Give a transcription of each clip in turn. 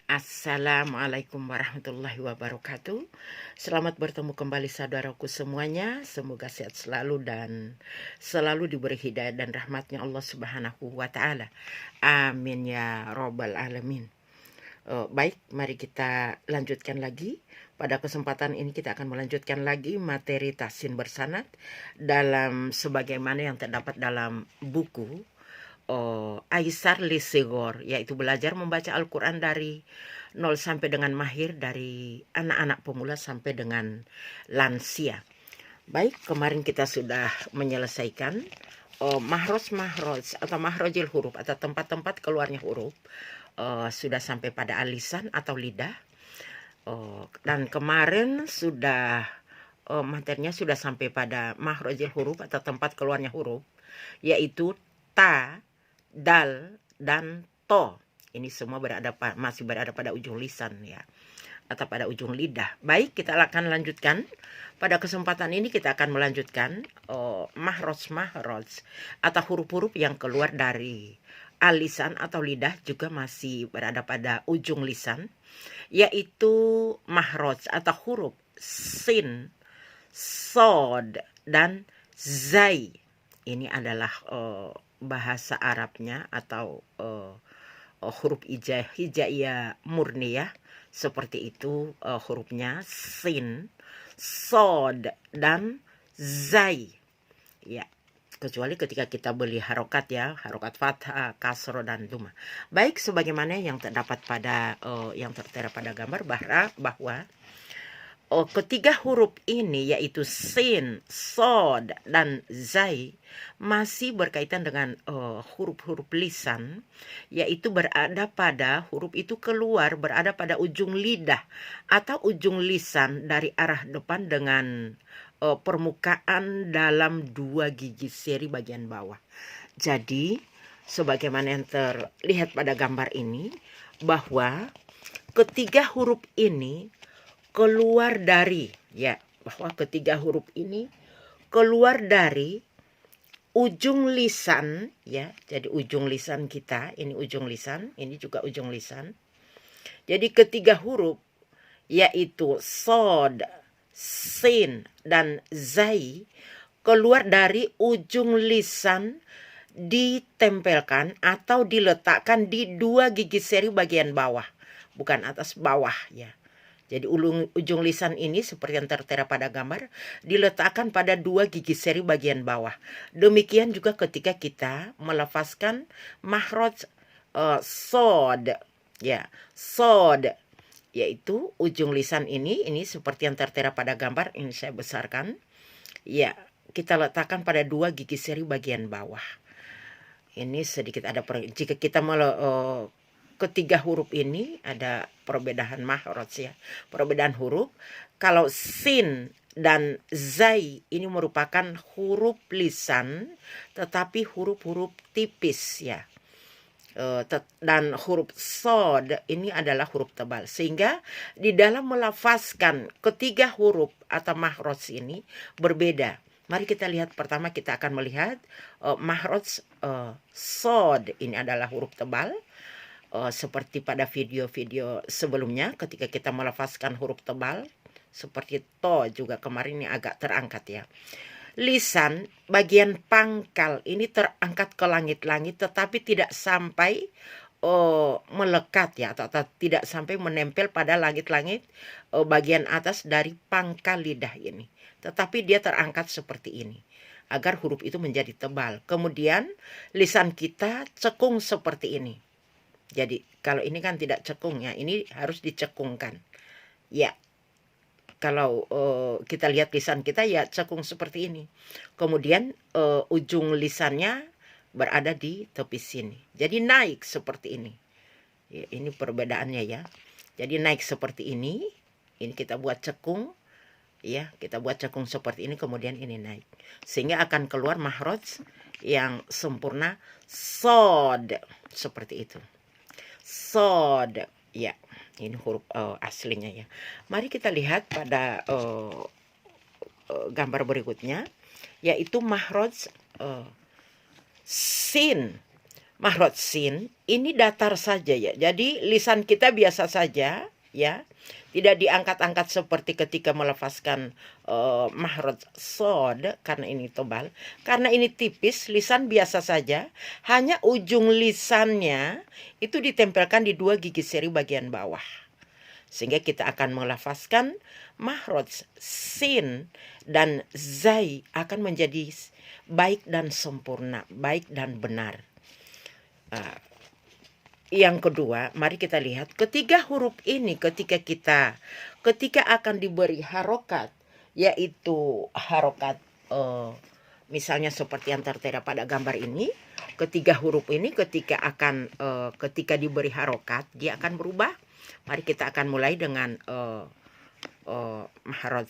Assalamualaikum warahmatullahi wabarakatuh. Selamat bertemu kembali saudaraku semuanya. Semoga sehat selalu dan selalu diberi hidayah dan rahmatnya Allah Subhanahu wa ta'ala. Amin ya robbal alamin. Baik, mari kita lanjutkan lagi. Pada kesempatan ini kita akan melanjutkan lagi materi tahsin bersanad dalam sebagaimana yang terdapat dalam buku Aisar Lisigor, yaitu belajar membaca Al-Quran dari 0 sampai dengan mahir, dari anak-anak pemula sampai dengan lansia. Baik, kemarin kita sudah menyelesaikan mahroj atau mahrojil huruf atau tempat-tempat keluarnya huruf. Sudah sampai pada alisan atau lidah. Dan kemarin sudah materinya sudah sampai pada mahrojil huruf atau tempat keluarnya huruf, yaitu ta, dal, dan to. Ini semua masih berada pada ujung lisan ya, atau pada ujung lidah. Baik, kita akan lanjutkan. Pada kesempatan ini kita akan melanjutkan mahroj atau huruf-huruf yang keluar dari alisan atau lidah, juga masih berada pada ujung lisan, yaitu mahroj atau huruf sin, sod, dan zai. Ini adalah bahasa Arabnya atau huruf hijaiyah murni ya. Seperti itu hurufnya sin, sod, dan zai. Ya, kecuali ketika kita beli harokat ya, harokat fathah, kasro, dan duma. Baik, sebagaimana yang terdapat pada yang tertera pada gambar bahwa ketiga huruf ini, yaitu sin, sod, dan zai, masih berkaitan dengan huruf-huruf lisan, yaitu berada pada huruf itu keluar berada pada ujung lidah atau ujung lisan dari arah depan dengan permukaan dalam 2 gigi seri bagian bawah. Jadi sebagaimana yang terlihat pada gambar ini, bahwa ketiga huruf ini keluar dari keluar dari ujung lisan ya. Jadi ujung lisan kita, ini ujung lisan, ini juga ujung lisan. Jadi ketiga huruf, yaitu sod, sin, dan zai, keluar dari ujung lisan, ditempelkan atau diletakkan di 2 gigi seri bagian bawah, bukan atas bawah ya. Jadi ujung lisan ini seperti yang tertera pada gambar diletakkan pada 2 gigi seri bagian bawah. Demikian juga ketika kita melafazkan mahroj sod ya, sod, yaitu ujung lisan ini seperti yang tertera pada gambar ini, saya besarkan ya, kita letakkan pada 2 gigi seri bagian bawah. Ini sedikit ada jika kita ketiga huruf ini ada perbedaan mahroj ya, perbedaan huruf. Kalau sin dan zai ini merupakan huruf lisan, tetapi huruf-huruf tipis ya. Dan huruf sod ini adalah huruf tebal, sehingga di dalam melafazkan ketiga huruf atau mahroj ini berbeda. Mari kita lihat, pertama kita akan melihat mahroj sod ini adalah huruf tebal. Seperti pada video-video sebelumnya ketika kita melafazkan huruf tebal seperti to, juga kemarin ini agak terangkat ya. Lisan bagian pangkal ini terangkat ke langit-langit, tetapi tidak sampai melekat ya, atau tidak sampai menempel pada langit-langit bagian atas dari pangkal lidah ini, tetapi dia terangkat seperti ini agar huruf itu menjadi tebal. Kemudian lisan kita cekung seperti ini. Jadi kalau ini kan tidak cekung ya, ini harus dicekungkan ya. Kalau kita lihat lisan kita ya cekung seperti ini. Kemudian ujung lisannya berada di tepi sini, jadi naik seperti ini ya. Ini perbedaannya ya. Jadi naik seperti ini kita buat cekung ya, kita buat cekung seperti ini, kemudian ini naik, sehingga akan keluar mahroj yang sempurna sod seperti itu. Sod ya, ini huruf aslinya ya. Mari kita lihat pada gambar berikutnya, yaitu mahroj sin. mahrot sin ini datar saja ya. Jadi lisan kita biasa saja ya. Tidak diangkat-angkat seperti ketika melafazkan mahrot sod karena ini tebal. Karena ini tipis, lisan biasa saja. Hanya ujung lisannya itu ditempelkan di 2 gigi seri bagian bawah. Sehingga kita akan melafazkan mahrot sin dan zai akan menjadi baik dan sempurna, baik dan benar. Yang kedua, mari kita lihat ketiga huruf ini ketika akan diberi harokat, yaitu harokat misalnya seperti yang tertera pada gambar ini, ketiga huruf ini ketika diberi harokat dia akan berubah. Mari kita akan mulai dengan mahrot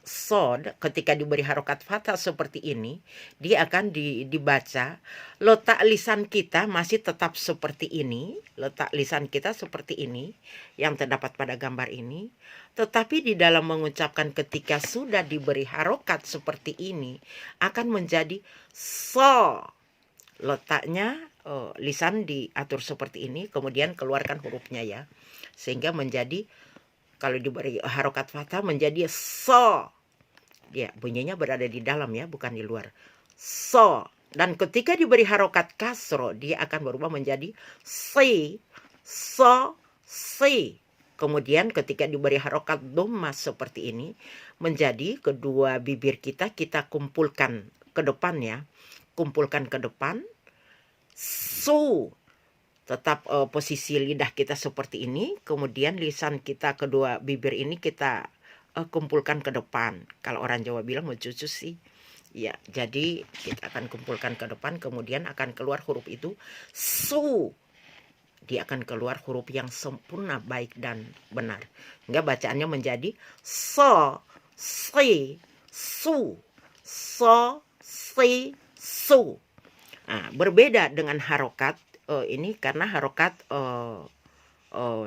sod. Ketika diberi harokat fathah seperti ini, dia akan dibaca. Letak lisan kita masih tetap seperti ini, letak lisan kita seperti ini yang terdapat pada gambar ini. Tetapi di dalam mengucapkan ketika sudah diberi harokat seperti ini akan menjadi so. Letaknya lisan diatur seperti ini, kemudian keluarkan hurufnya ya, sehingga menjadi, kalau diberi harokat fathah menjadi so. Ya, bunyinya berada di dalam ya, bukan di luar. So. Dan ketika diberi harokat kasro, dia akan berubah menjadi si, so, si. Kemudian ketika diberi harokat dhamma seperti ini, menjadi kedua bibir kita kumpulkan ke depan ya. Kumpulkan ke depan. Su. Tetap posisi lidah kita seperti ini, kemudian lisan kita kedua bibir ini kita kumpulkan ke depan. Kalau orang Jawa bilang mencucu sih. Ya, jadi kita akan kumpulkan ke depan, kemudian akan keluar huruf itu su. Dia akan keluar huruf yang sempurna, baik dan benar. Hingga bacaannya menjadi so, si, su. So, si, su. Nah, berbeda dengan harokat ini karena harokat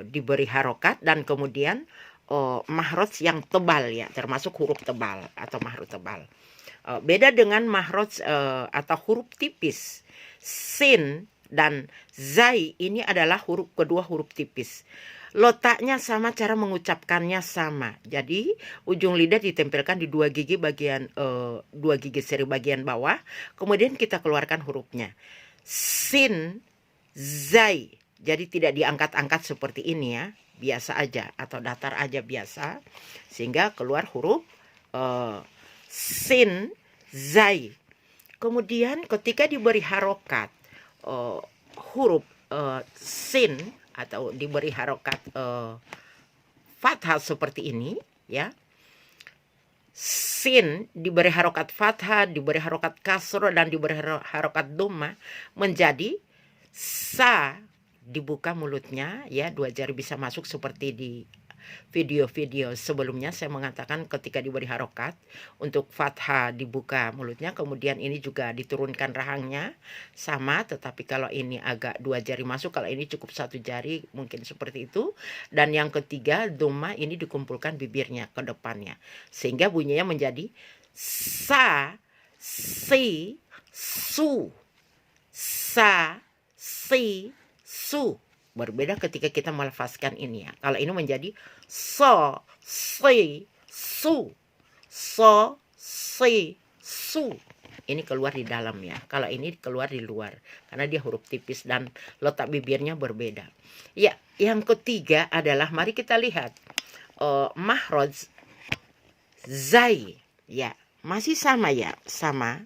diberi harokat dan kemudian mahrot yang tebal ya, termasuk huruf tebal atau mahrot tebal. Beda dengan mahrot atau huruf tipis. Sin dan zai ini adalah kedua huruf tipis. Letaknya sama, cara mengucapkannya sama. Jadi ujung lidah ditempelkan di 2 gigi bagian 2 gigi seri bagian bawah. Kemudian kita keluarkan hurufnya. Sin, zai. Jadi tidak diangkat-angkat seperti ini ya. Biasa aja atau datar aja biasa. Sehingga keluar huruf sin, zai. Kemudian ketika diberi harokat huruf sin atau diberi harokat fathah seperti ini ya. Sin diberi harokat fathah, diberi harokat kasro dan diberi harokat dhamma menjadi sa. Dibuka mulutnya ya, 2 jari bisa masuk seperti di video-video sebelumnya saya mengatakan ketika diberi harokat untuk fathah dibuka mulutnya, kemudian ini juga diturunkan rahangnya sama, tetapi kalau ini agak 2 jari masuk, kalau ini cukup 1 jari mungkin seperti itu. Dan yang ketiga dhamma ini dikumpulkan bibirnya ke depannya sehingga bunyinya menjadi sa, si, su. Sa, si, su. Berbeda ketika kita melafazkan ini ya. Kalau ini menjadi so, si, su. So, si, su. Ini keluar di dalam ya. Kalau ini keluar di luar. Karena dia huruf tipis dan letak bibirnya berbeda. Ya, yang ketiga adalah mari kita lihat. Mahroj zai. Ya, masih sama ya. Sama.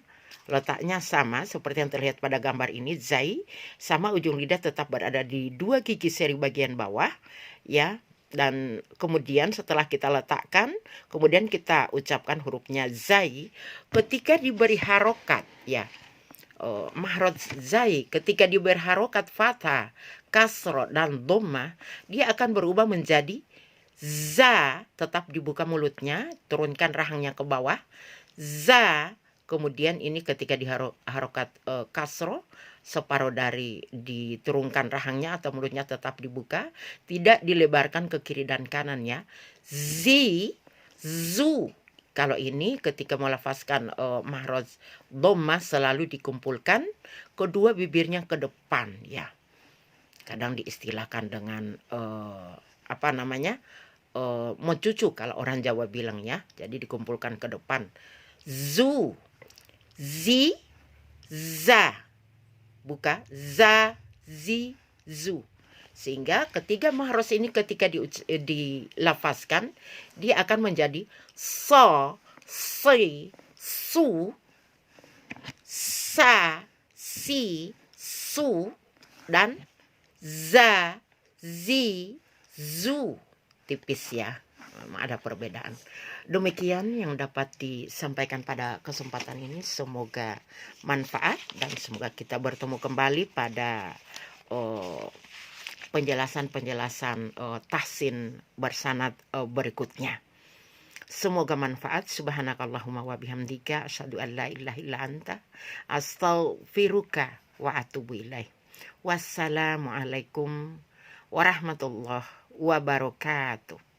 Letaknya sama seperti yang terlihat pada gambar ini. Zai sama, ujung lidah tetap berada di 2 gigi seri bagian bawah ya. Dan kemudian setelah kita letakkan, kemudian kita ucapkan hurufnya zai. Ketika diberi harokat ya, mahrot zai ketika diberi harokat fathah, kasro dan dhamma, dia akan berubah menjadi za. Tetap dibuka mulutnya, turunkan rahangnya ke bawah. Za. Kemudian ini ketika diharokat kasro, separuh dari diturunkan rahangnya atau mulutnya tetap dibuka, tidak dilebarkan ke kiri dan kanan ya. Zi, zu. Kalau ini ketika melafazkan mahroj dhamma selalu dikumpulkan, kedua bibirnya ke depan ya. Kadang diistilahkan dengan mencucu kalau orang Jawa bilang ya. Jadi dikumpulkan ke depan. Zu, zi, za. Buka za, zi, zu. Sehingga ketiga mahros ini ketika dilafazkan, dia akan menjadi so, si, su, sa, si, su, dan za, zi, zu. Tipis ya, ada perbedaan. Demikian yang dapat disampaikan pada kesempatan ini. Semoga manfaat dan semoga kita bertemu kembali pada penjelasan-penjelasan tahsin bersanad berikutnya. Semoga manfaat. Subhanakallahumma wa bihamdika asyhadu an la ilaha illa anta astaghfiruka wa atubu ilaih. Wassalamualaikum warahmatullahi wabarakatuh.